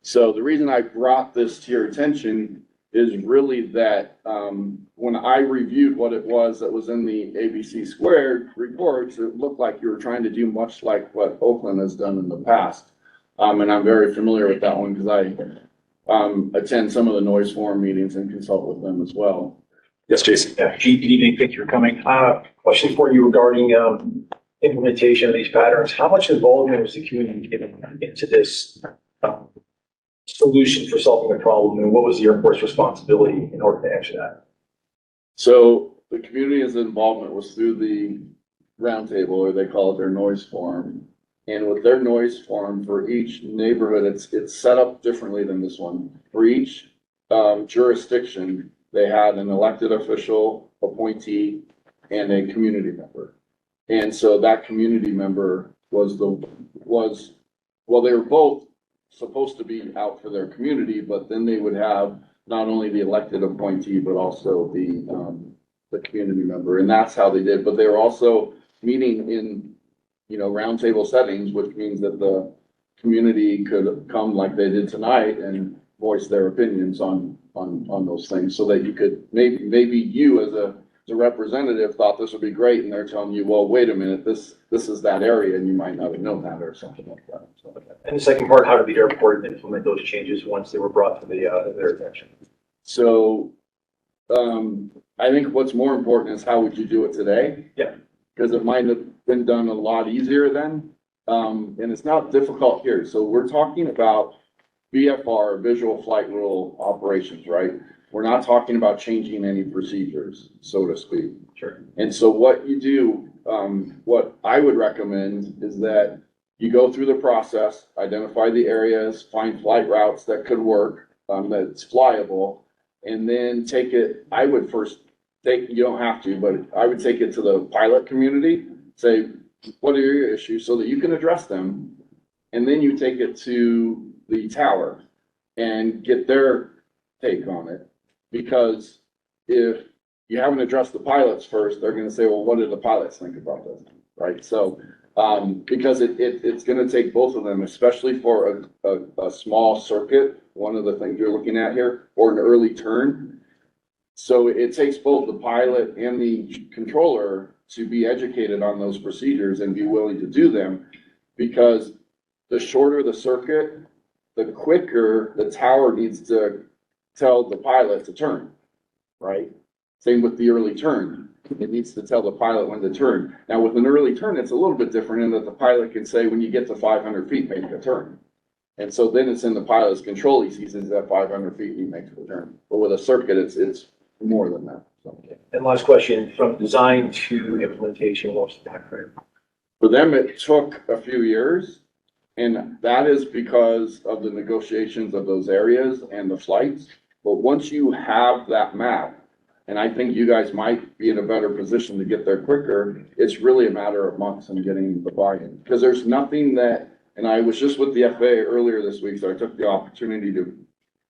So the reason I brought this to your attention is really that when I reviewed what it was that was in the ABC squared reports, it looked like you were trying to do much like what Oakland has done in the past. And I'm very familiar with that one because I attend some of the noise forum meetings and consult with them as well. Yes, Jason. Yeah, good evening, thank you for coming. Question for you regarding implementation of these patterns. How much involvement was the community given into this solution for solving the problem, and what was the airport's responsibility in order to answer that? So the community's involvement was through the roundtable, or they call it their noise forum. And with their noise forum for each neighborhood, it's set up differently than this one. For each jurisdiction, they had an elected official, appointee, and a community member. And so that community member was well, they were both supposed to be out for their community, but then they would have not only the elected appointee, but also the community member. And that's how they did. But they were also meeting in, roundtable settings, which means that the community could come like they did tonight and voice their opinions on those things, so that you could maybe you as a representative thought this would be great, and they're telling you, well, wait a minute, this is that area, and you might not have known that or something like that. So, and the second part, how did the airport implement those changes once they were brought to their attention? So I think what's more important is how would you do it today? Yeah. Because it might have been done a lot easier then. And it's not difficult here. So we're talking about VFR, visual flight rule operations, right? We're not talking about changing any procedures, so to speak. Sure. And so what you do, what I would recommend is that you go through the process, identify the areas, find flight routes that could work, that's flyable, and then take it, I would first you don't have to, but I would take it to the pilot community, say, what are your issues so that you can address them? And then you take it to the tower and get their take on it. Because if you haven't addressed the pilots first, they're going to say, well, what did the pilots think about this? Right. So, because it's going to take both of them, especially for a small circuit, one of the things you're looking at here, or an early turn. So it takes both the pilot and the controller to be educated on those procedures and be willing to do them, because the shorter the circuit, the quicker the tower needs to tell the pilot to turn, right? Same with the early turn. It needs to tell the pilot when to turn. Now with an early turn, it's a little bit different in that the pilot can say, when you get to 500 feet, make a turn. And so then it's in the pilot's control. He sees it at 500 feet, he makes the turn. But with a circuit, it's more than that. So. And last question, from design to implementation, what was the time frame? For them, it took a few years, and that is because of the negotiations of those areas and the flights. But once you have that map, and I think you guys might be in a better position to get there quicker, it's really a matter of months and getting the buy-in. Because there's nothing that, and I was just with the FAA earlier this week, so I took the opportunity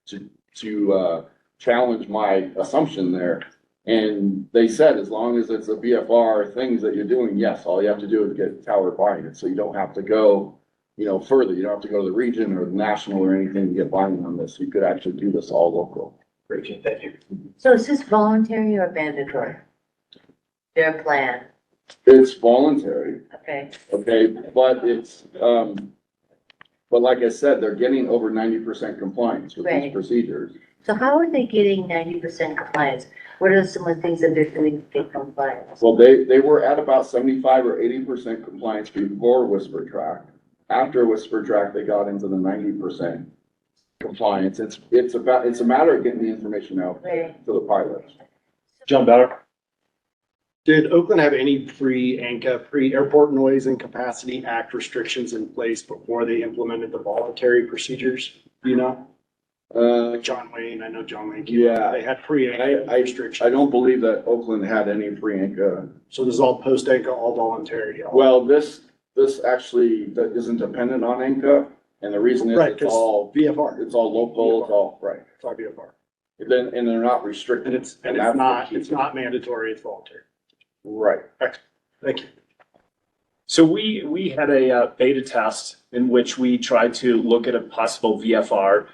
to challenge my assumption there. And they said, as long as it's a VFR things that you're doing, yes, all you have to do is get tower buy-in. So you don't have to go, further. You don't have to go to the region or the national or anything to get buy-in on this. You could actually do this all local. Great, Gene, thank you. So is this voluntary or mandatory? Their plan? It's voluntary. Okay. Okay, but it's, but like I said, they're getting over 90% compliance with these procedures. So how are they getting 90% compliance? What are some of the things that they're doing to get compliance? Well, they were at about 75 or 80% compliance before Whisper Track. After Whisper Track, they got into the 90% compliance. It's a matter of getting the information out to the pilots. John Bauer. Did Oakland have any pre-ANCA, pre-Airport Noise and Capacity Act restrictions in place before they implemented the voluntary procedures? Do you know? John Wayne, I know John Wayne. Yeah. They had pre-ANCA restrictions. I don't believe that Oakland had any pre-ANCA. So this is all post-ANCA, all voluntary? Well, this actually isn't dependent on ANCA, and the reason is right, it's all VFR. It's all local. VFR. It's all right. It's all VFR. And they're not restricted. And it's not mandatory. It's voluntary. Right. Excellent. Thank you. So we had a beta test in which we tried to look at a possible VFR.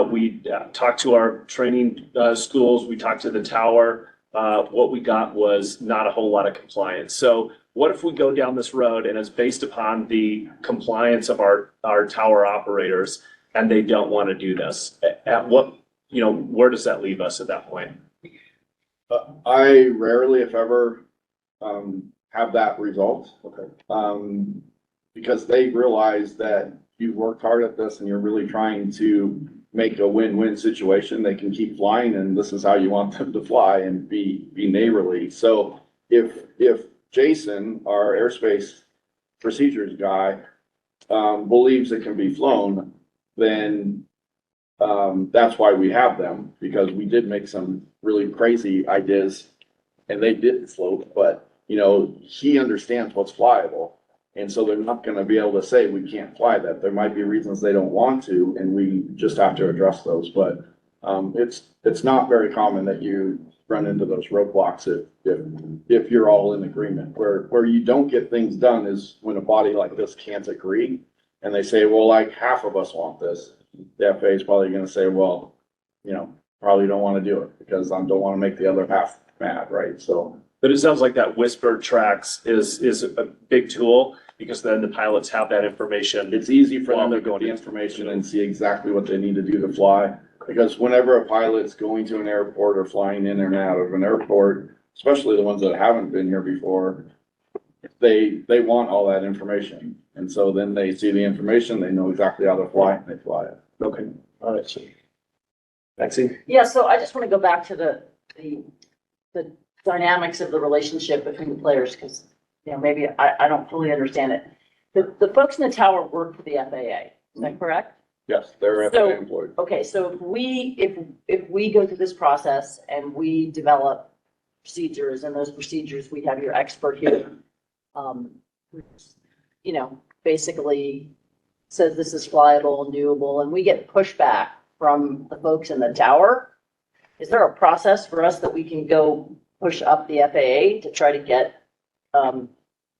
We talked to our training schools, we talked to the tower. What we got was not a whole lot of compliance. So what if we go down this road and it's based upon the compliance of our tower operators and they don't want to do this? At what, where does that leave us at that point? I rarely, if ever, have that result. Okay. Because they realize that you've worked hard at this and you're really trying to make a win-win situation. They can keep flying and this is how you want them to fly and be neighborly. So if Jason, our airspace procedures guy, believes it can be flown, then that's why we have them, because we did make some really crazy ideas and they didn't float, but he understands what's flyable. And so they're not gonna be able to say we can't fly that. There might be reasons they don't want to, and we just have to address those. But it's not very common that you run into those roadblocks if you're all in agreement. Where you don't get things done is when a body like this can't agree and they say, well, like half of us want this. The FAA is probably gonna say, well, probably don't wanna do it because I don't wanna make the other half mad, right? So. But it sounds like that whisper tracks is a big tool, because then the pilots have that information. It's easy for them to While get the information and see exactly what they need to do to fly. Because whenever a pilot's going to an airport or flying in and out of an airport, especially the ones that haven't been here before, they want all that information. And so then they see the information, they know exactly how to fly, and they fly it. Okay, all right. So, Maxine? Yeah, so I just want to go back to the dynamics of the relationship between the players, because, maybe I don't fully understand it. The folks in the tower work for the FAA, is that correct? Yes, they're So- FAA employed. Okay, so if we go through this process and we develop procedures, and those procedures, we have your expert here, basically says this is flyable and doable, and we get pushback from the folks in the tower, is there a process for us that we can go push up the FAA to try to get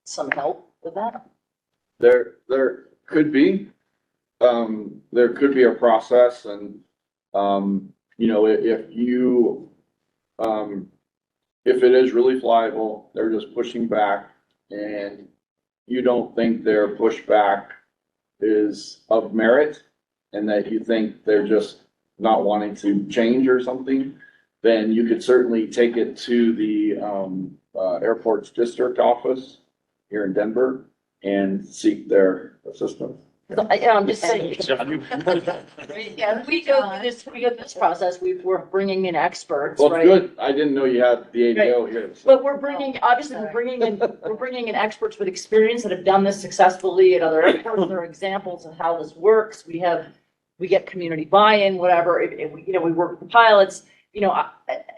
some help with that? There could be, a process and, if it is really flyable, they're just pushing back and you don't think their pushback is of merit and that you think they're just not wanting to change or something, then you could certainly take it to the airport's district office here in Denver and seek their assistance. I'm just saying, we go through this process, we're bringing in experts, Well, it's right? good. I didn't know you had the ADO here. But we're bringing in experts with experience that have done this successfully at other airports. There are examples of how this works. We get community buy-in, whatever. We work with the pilots,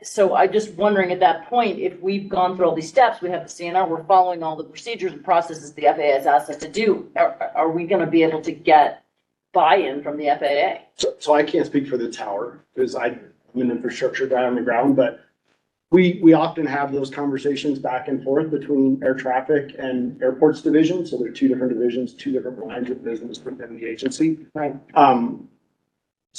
so I'm just wondering at that point, if we've gone through all these steps, we have the CNR, we're following all the procedures and processes the FAA has asked us to do. Are we going to be able to get buy-in from the FAA? So I can't speak for the tower because I'm an infrastructure guy on the ground, but we often have those conversations back and forth between air traffic and airports division. So they're two different divisions, two different lines of business within the agency. Right.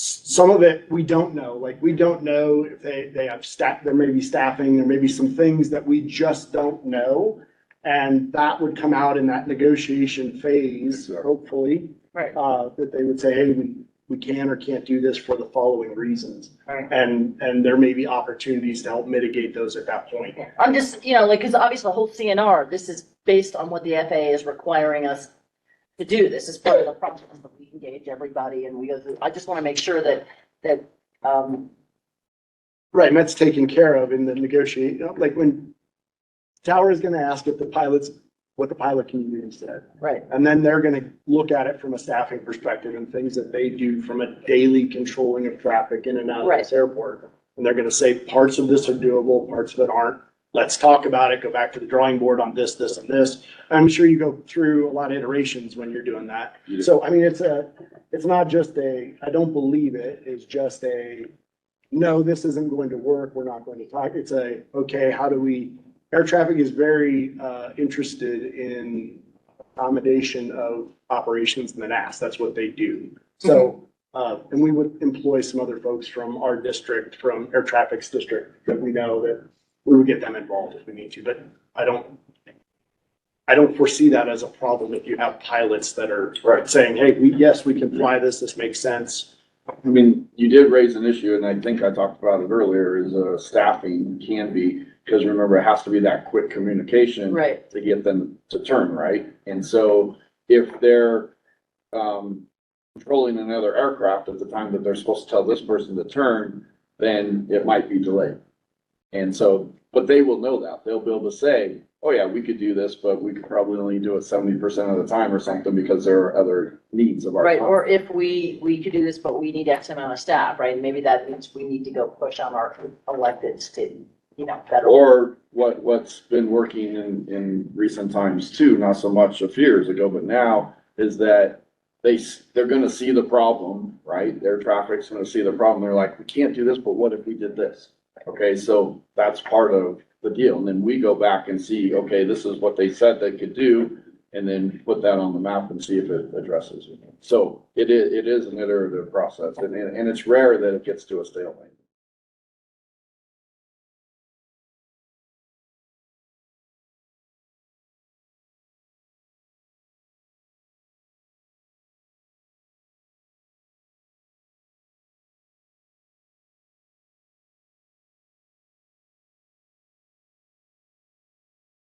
Some of it, we don't know, like, we don't know if they have staff, there may be staffing, there may be some things that we just don't know. And that would come out in that negotiation phase, hopefully. Right. That they would say, hey, we can or can't do this for the following reasons. Right. And there may be opportunities to help mitigate those at that point. I'm just, because obviously the whole CNR, this is based on what the FAA is requiring us to do. This is part of the process that we engage everybody and we go through. I just want to make sure that Right, and that's taken care of in the negotiate, like when tower is gonna ask if what the pilot can use instead. right. And then they're gonna look at it from a staffing perspective and things that they do from a daily controlling of traffic in and out of this airport. And they're gonna say parts of this are doable, parts of it aren't. Let's talk about it, go back to the drawing board on this, this, and this. I'm sure you go through a lot of iterations when you're doing that. Yeah. So, I mean, it's not just I don't believe it, it's just no, this isn't going to work, we're not going to talk. It's okay, how do we, air traffic is very interested in accommodation of operations in the NAS. That's what they do. So, and we would employ some other folks from our district, from air traffic's district, that we know that we would get them involved if we need to, but I don't foresee that as a problem if you have pilots that are saying, hey, yes, we can fly this, this makes sense. I mean, you did raise an issue, and I think I talked about it earlier, is staffing can be, because remember, it has to be that quick communication. Right. To get them to turn, right? And so if they're, controlling another aircraft at the time that they're supposed to tell this person to turn, then it might be delayed. And so, but they will know that. They'll be able to say, oh yeah, we could do this, but we could probably only do it 70% of the time or something because there are other needs of our. Right, company. or if we could do this, but we need X amount of staff, right? Maybe that means we need to go push on our electeds to, you know, federal. Or what's been working in recent times too, not so much a few years ago, but now is that they're gonna see the problem, right? Air traffic's gonna see the problem. They're like, we can't do this, but what if we did this? Okay, so that's part of the deal. And then we go back and see, okay, this is what they said they could do, and then put that on the map and see if it addresses it. So it is an iterative process, and it's rare that it gets to a stalemate.